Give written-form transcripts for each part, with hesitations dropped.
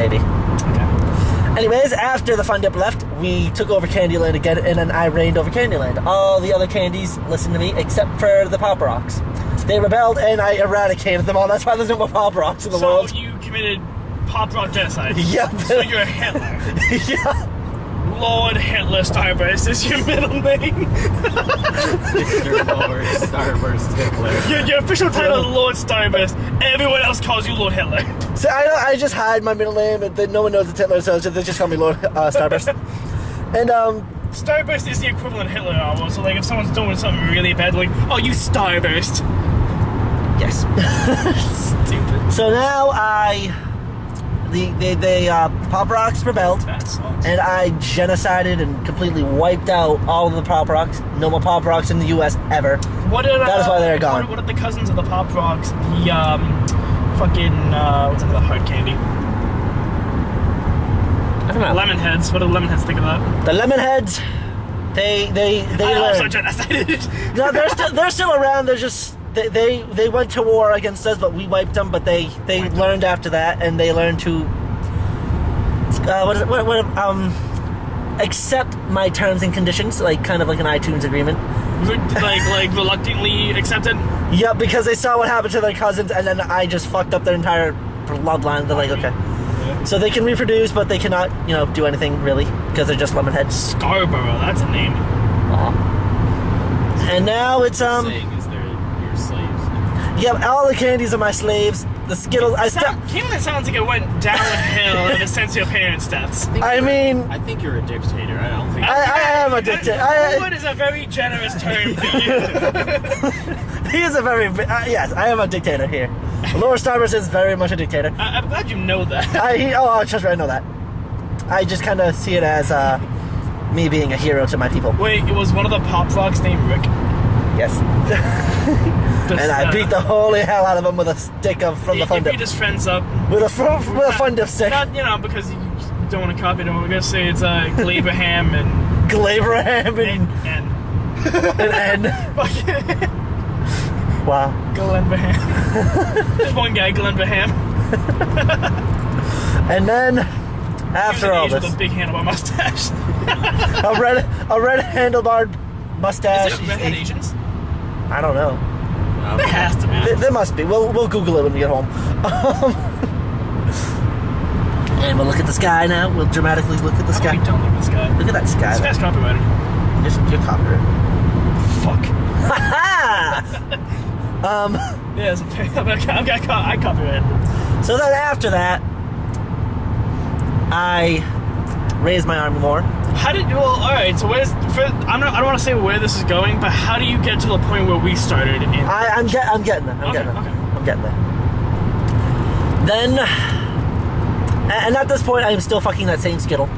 maybe. Okay. Anyways, after the Fun Dip left, we took over Candyland again, and then I reigned over Candyland. All the other candies listened to me, except for the Pop Rocks. They rebelled, and I eradicated them all. That's why there's no more Pop Rocks in the world. So you committed pop rock genocide? Yep. So you're Hitler? Yeah. Lord Hitler Starburst is your middle name? Mr. Lord Starburst Hitler. Your official title is Lord Starburst. Everyone else calls you Lord Hitler. So I just hide my middle name, and then no one knows it's Hitler, so they just call me Lord Starburst. And Starburst is the equivalent of Hitler almost. So like if someone's doing something really bad, like, oh, you Starburst. yes. Stupid. So now the Pop Rocks rebelled, That sucks. and I genocided and completely wiped out all of the Pop Rocks. No more Pop Rocks in the U.S. ever. What did, That is why they're gone. What are the cousins of the Pop Rocks? The fucking what's the hard candy? I don't know. Lemon heads. What do the lemon heads think of that? The Lemonheads, they I also learned. genocided. No, they're still around. They're just they went to war against us, but we wiped them. But they learned after that, and they learned to accept my terms and conditions, like kind of like an iTunes agreement. like reluctantly accepted. Yep, because they saw what happened to their cousins, and then I just fucked up their entire bloodline. They're like, okay. Yeah. So they can reproduce, but they cannot, do anything really, because they're just Lemonheads. Scarborough, that's a name. And now it's Saying is they're your slaves. yeah, all the candies are my slaves. The Skittles, Canada sounds like it went downhill in the sense of your parents' deaths. I mean, I think you're a dictator. I don't think. I am a dictator. Lord is a very generous term to use. He is a very yes, I am a dictator here. Lord Starburst is very much a dictator. I'm glad you know that. Trust me, I know that. I just kind of see it as me being a hero to my people. Wait, it was one of the Pop Rocks named Rick? Yes. And I beat the holy hell out of him with a stick from the Fun You Dip. beat his friends up. With a Fun Dip stick. Not, because you don't want to copy them. We're going to say it's Glaberham and... Glaberham and and wow. Glenberham. There's one guy, Glenberham. And then, after all this, with a big handlebar mustache. a red handlebar mustache. Is it redhead Asians? I don't know. There has to be. There must be. We'll Google it when we get home. And we'll look at the sky now. We'll dramatically look at the sky. Oh, don't look at this guy. Look at that sky. This guy's copyrighted. You're copyrighted. Fuck. Yeah, it's okay. I copyrighted. so then after that, I raised my army more. How did alright, so I don't want to say where this is going, but how do you get to the point where we started in I'm getting there. I'm getting there. Then, and at this point, I am still fucking that same Skittle.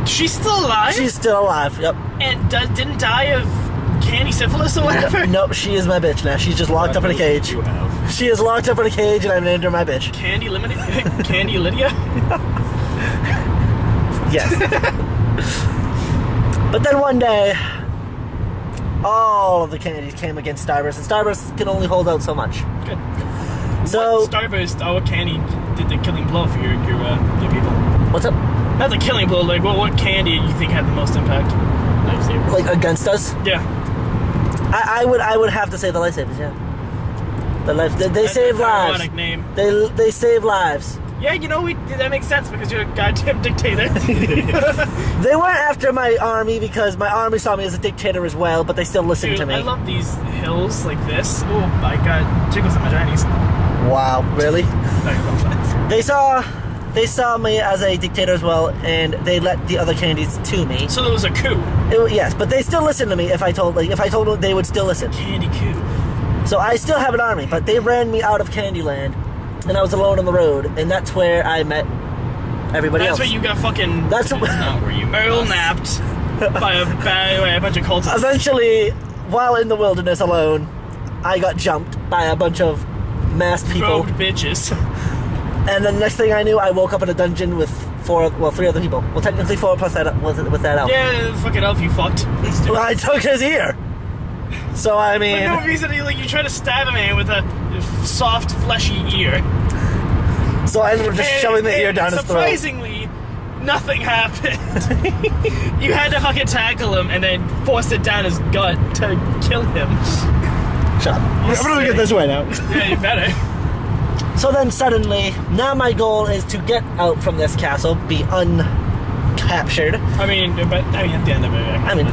She's still alive? She's still alive. Yep. And didn't die of candy syphilis or whatever? Nope, she is my bitch now. She's just locked up in a cage. You have. She is locked up in a cage, and I named her my bitch. Candy Candy Lydia? Yes. But then one day, all of the candies came against Starburst, and Starburst can only hold out so much. Good. So, What Starburst, what candy did the killing blow for your people? what's up? Not the killing blow, like what candy you think had the most impact? Lifesavers. Like against us? Yeah. I would have to say the lifesavers. Yeah. They save lives. Ironic name. They save lives. Yeah, that makes sense because you're a goddamn dictator. They weren't after my army because my army saw me as a dictator as well, but they still listened Dude, to me. I love these hills like this. Oh, I got jiggles in my jointies. Wow, really? Sorry about that. They saw me as a dictator as well, and they let the other candies to me. So there was a coup. Yes, but they still listened to me if I told them, they would still listen. Candy coup. So I still have an army, but they ran me out of Candyland, and I was alone on the road, and that's where I met everybody else. That's where you got fucking That's Not where you Earl napped by a bunch of cultists. Eventually, while in the wilderness alone, I got jumped by a bunch of masked people. Robed bitches. And then next thing I knew, I woke up in a dungeon with 3 other people. Well, technically 4 plus that with that elf. Yeah, fucking elf, you fucked. Well, I took his ear. So I mean, For no reason, you try to stab a man with a soft, fleshy ear. So I ended up just shoving the ear down his throat. Surprisingly, nothing happened. You had to fucking tackle him and then force it down his gut to kill him. Shut up. I'm gonna get this way now. Yeah, you better. So then suddenly, now my goal is to get out from this castle, be uncaptured. I mean, at the end of it, I mean,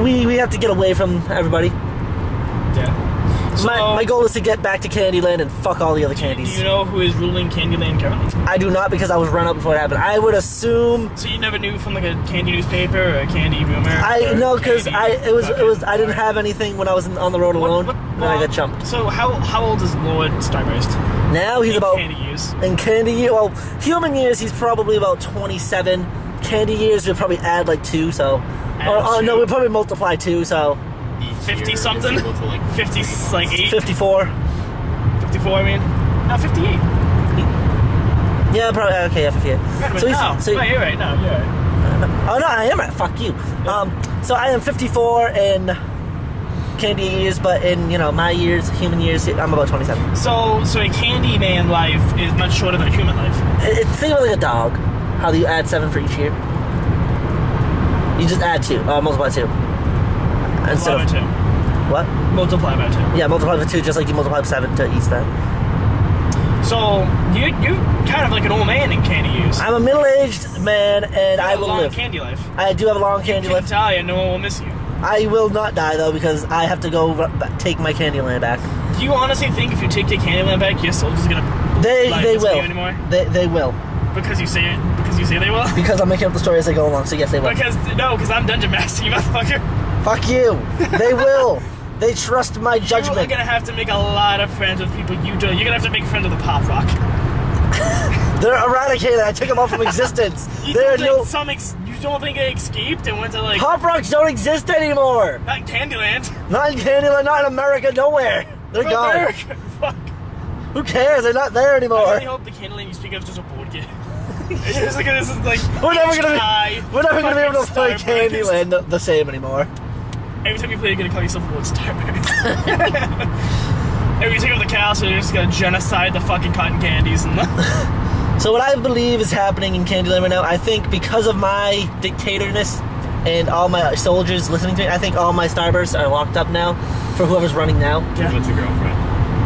we have to get away from everybody. Yeah. So, My goal is to get back to Candyland and fuck all the other candies. Do you know who is ruling Candyland currently? I do not, because I was run out before it happened. I would assume. So you never knew from like a candy newspaper or a candy rumor? I know, because I didn't have anything when I was on the road alone, and I got jumped. So how old is Lord Starburst? Now he's about candy years. in candy year. Well, human years he's probably about 27. Candy years we'll probably add like 2. So, no, we'll probably multiply 2. So. 50 something? 50, like 8? 54. 54, I mean. No, 58. Yeah, probably. Okay, yeah, 58. Right, you're right. No, you're right. Oh, no, I am right. Fuck you. So I am 54 in candy years, but in, my years, human years, I'm about 27. So a candy man life is much shorter than a human life. Think of it like a dog. How do you add 7 for each year? You just add 2. Multiply 2. Instead Multiply of by 2. What? Multiply by 2. Yeah, multiply by 2, just like you multiply by 7 to each that. So you kind of like an old man in candy years. I'm a middle-aged man, and I will live. Candy life. I do have a long candy life. You can die and no one will miss you. I will not die though, because I have to go take my Candyland back. Do you honestly think if you take your Candyland back, your soldier's gonna They will. you anymore? They will. Because you say it. Because you say they will. Because I'm making up the story as I go along. So yes, they will. Because I'm dungeon master, you motherfucker. Fuck you. They will. They trust my judgment. You're gonna have to make a lot of friends with people you do. You're gonna have to make friends with the Pop Rock. They're eradicated. I took them off from existence. You don't think they escaped and went to like Pop Rocks don't exist anymore. not in Candyland. Not in Candyland. Not in America. Nowhere. They're gone. America. Fuck. Who cares? They're not there I anymore. really hope the Candyland you speak of is just a board game. It's like, this is like We're never gonna be able to play Starburst. Candyland the same anymore. Every time you play, you're gonna call yourself Lord Starburst. Every time you take over the castle, you're just gonna genocide the fucking cotton candies and So what I believe is happening in Candyland right now, I think because of my dictatorness and all my soldiers listening to me, I think all my Starbursts are locked up now for whoever's running now. What's your girlfriend?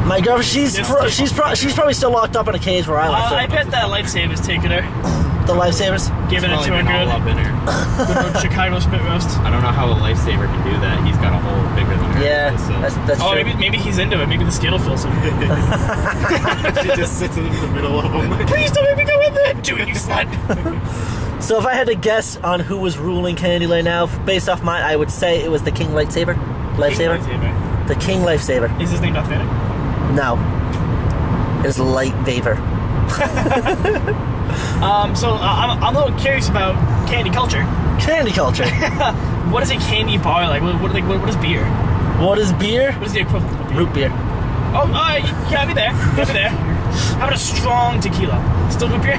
My girlfriend, she's probably still locked up in a cage where I left her. I bet that lifesaver's taking her. The lifesavers? Giving it to her all up good. in her. Good old Chicago spit roast. I don't know how a lifesaver can do that. He's got a hole bigger than her. Yeah, So. that's Oh, true. maybe he's into it. Maybe the Skittle fills him. She just sits in the middle of them. Please don't make me go in there. Do it, you slut. So if I had to guess on who was ruling Candyland now, based off mine, I would say it was the King Lifesaver. Lifesaver? The King Lifesaver. Is his name Darth Vader? No. It's Light Vaver. So I'm a little curious about candy culture. Candy culture. What is a candy bar like? What is beer? What is beer? What is the equivalent of beer? Root beer. Oh, you got me there. How about a strong tequila? Still root beer?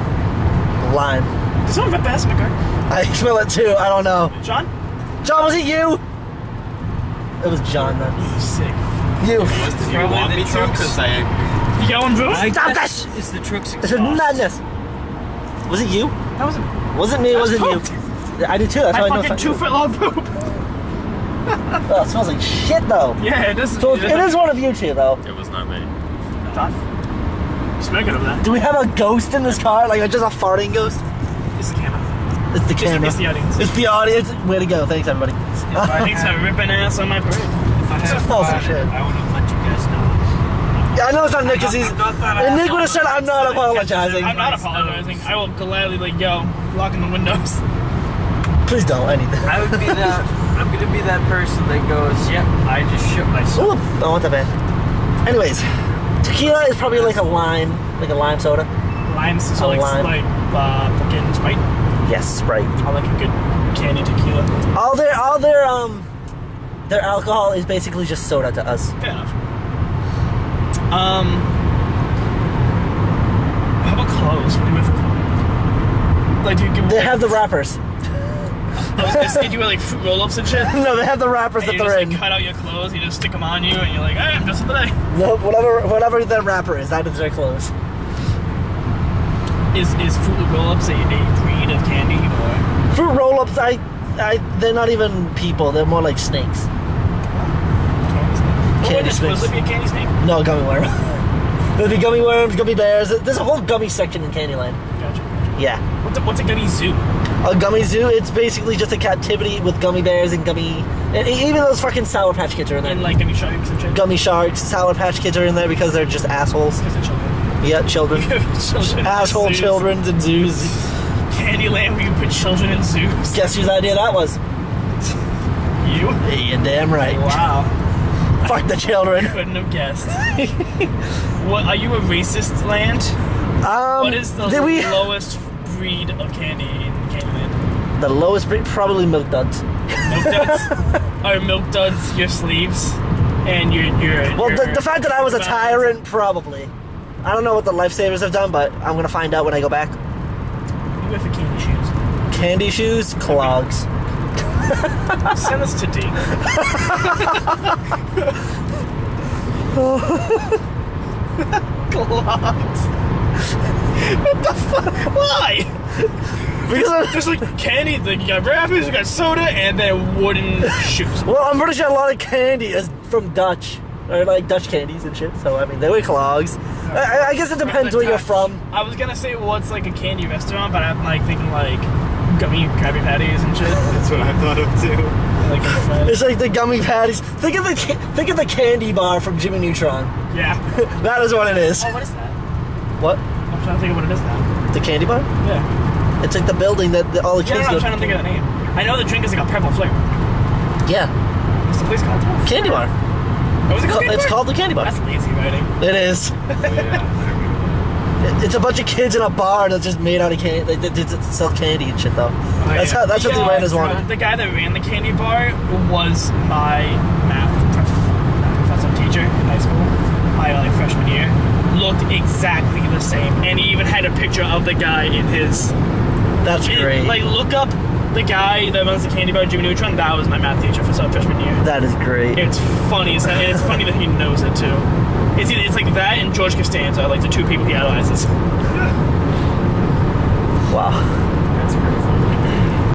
Lime. Does someone rip ass in my car? I smell it too. I don't know. John? John, was it you? It was John then. You sick. You. Do you want me to? Because You got one, Bruce? Stop this! it's the truck's This is madness. Was it you? That wasn't. Wasn't me, wasn't you. pooped. I did too. That's how I My know. fucking it's not 2 foot long poop. you. Oh, it smells like shit though. Yeah, it is. So it is one of you two though. It was not me. John? Smoking of that. Do we have a ghost in this car? Like just a farting ghost? It's the camera. It's the camera. It's the audience. It's the audience. Way to go. Thanks everybody. Thanks for ripping ass on my parade. Smells like shit. I want to let you guys know. Yeah, I know it's not Nick because he's. And Nick would have said, "I'm not apologizing." I'm not apologizing. I will gladly locking the windows. Please don't. I need that. I'm gonna be that person that goes, yep, I just shit myself. Ooh, I want that bad. Anyways, tequila is probably like a lime soda. Limes, so like fucking Sprite. Yes, Sprite. I like a good candy tequila. All their alcohol is basically just soda to us. Fair enough. How about clothes? What do you with? Like, do you give? They have the wrappers. I was gonna say, do you wear like fruit roll-ups and shit? No, they have the wrappers And that you they're just in. like, cut out your clothes, you just stick them on you, and you're like, hey, I'm just for the day. No, whatever the wrapper is, that is their clothes. Is Fruit Roll-Ups a breed of candy or? Fruit roll-ups, they're not even people. They're more like snakes. Candy snake. Snakes. Would it be a candy snake? No, gummy worm. There'll be gummy worms, gummy bears. There's a whole gummy section in Candyland. Gotcha. Yeah. What's a gummy zoo? A gummy zoo, it's basically just a captivity with gummy bears and even those fucking Sour Patch Kids are in there. And like gummy sharks and shit. Gummy sharks, Sour Patch Kids are in there because they're just assholes. Because they're children. Yeah, children. Children in Asshole zoos. children in zoos. Candyland where you put children in zoos. Guess whose idea that was? You? You're damn right. Wow. Fuck the children. Couldn't have guessed. What are you a racist land? What is the lowest breed of candy in Candyland? The lowest breed, probably Milk Duds. Milk duds? Are milk duds your sleeves? And your Well, the fact that I was a tyrant, probably. I don't know what the lifesavers have done, but I'm gonna find out when I go back. You wear for candy shoes. Candy shoes, clogs. Send this to D. Clogs. What the fuck? Why? Because There's like candy, like you got wrappers, you got soda, and then wooden shoes. well, I'm pretty sure a lot of candy is from Dutch. Or like Dutch candies and shit, so I mean, they wear clogs. I guess it depends where you're from. I was gonna say what's like a candy restaurant, but I'm like thinking like gummy Krabby Patties and shit. That's what I thought of too. Like It's like the gummy patties. Think of the candy bar from Jimmy Neutron. yeah. That is what it is. Oh, what is that? What? I'm trying to think of what it is now. The candy bar? Yeah. It's like the building that all the Yeah, kids no, I'm go trying to think of the name. I know the drink is like a purple flavor. Yeah, What's the place called? candy bar. Oh, is it called It's Candy Bar? called the candy bar. That's lazy writing. It is. Yeah. It's a bunch of kids in a bar that's just made out of candy. They sell candy and shit though. That's yeah. what the Randers wanted. The guy that ran the candy bar was my math professor teacher in high school. My like freshman year. Looked exactly the same, and he even had a picture of the guy in his. That's great. Like look up the guy that runs the candy bar, Jimmy Neutron. That was my math teacher for freshman year. That is great. It's funny, and it's funny that he knows it too. It's like that and George Costanza, like the two people he idolizes. Wow.